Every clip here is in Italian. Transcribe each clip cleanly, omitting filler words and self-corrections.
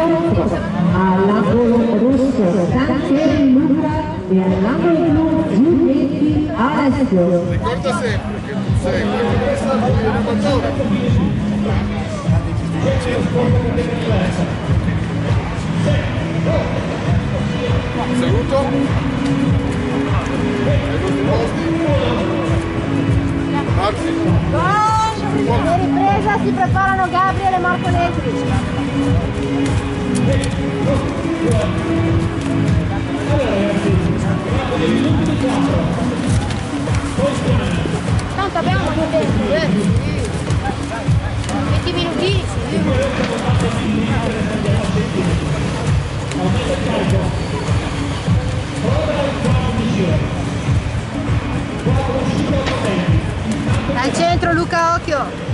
all'angolo rosso Sanchez Luca e all'angolo blu Giuliani Alessio. Ricorda sempre che tu sei l'allenatore. Saluto. Marzi. In ripresa si preparano Gabriele e Marco Negri. Tanto abbiamo anche tempo, 20 minuti. Al centro Luca, occhio.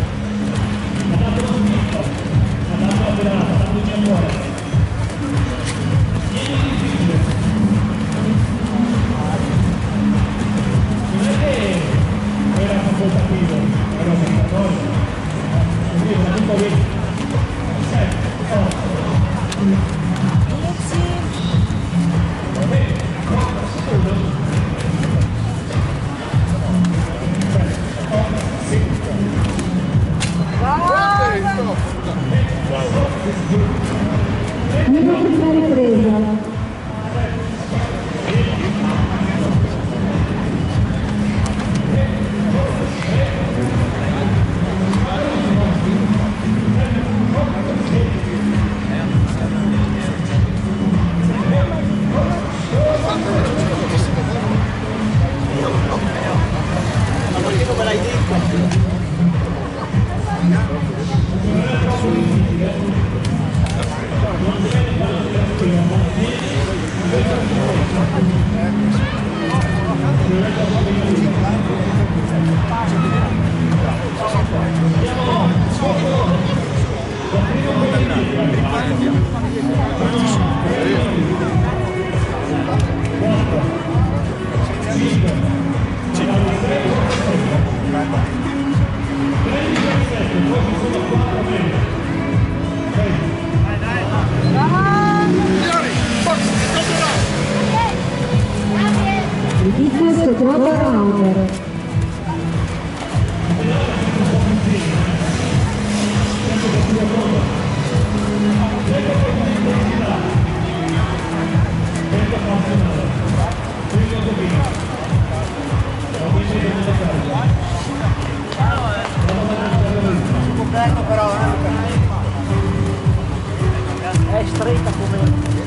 È stretta come...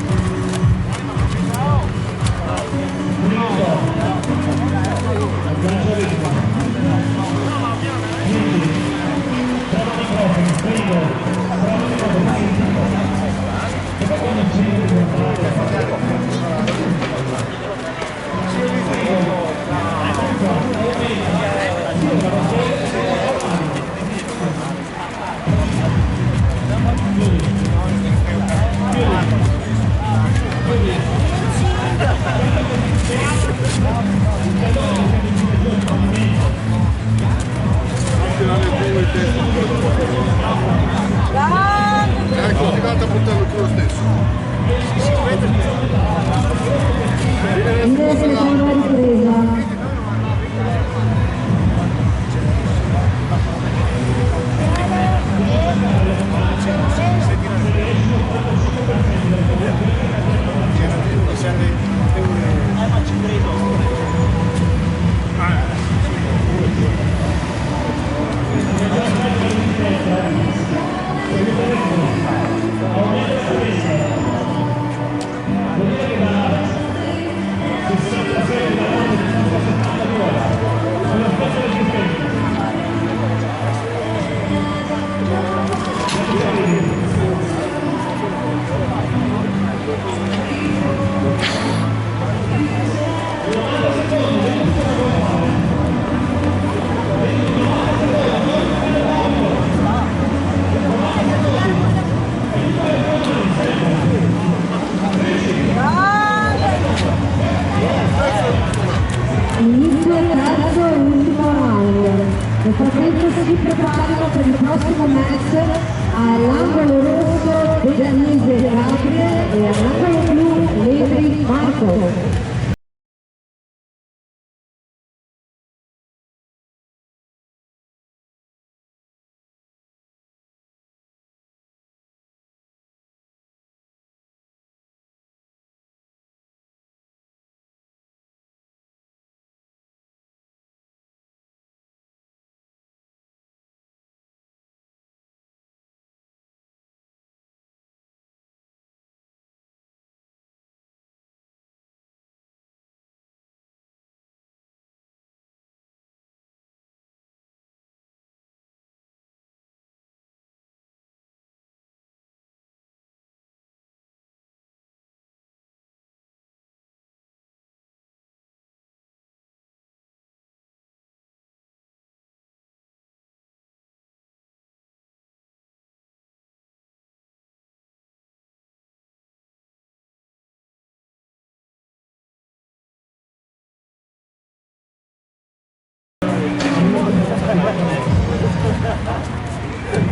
Ecco, ti vado a portarlo tu lo stesso. e all'angolo blu Letri Marco.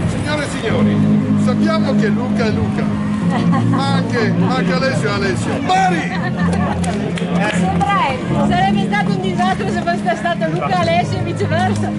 Signore e signori, sappiamo che Luca è Luca, ma anche Alessio è Alessio. Mari! Sarebbe stato un disastro se fosse stato Luca Alessio e viceversa.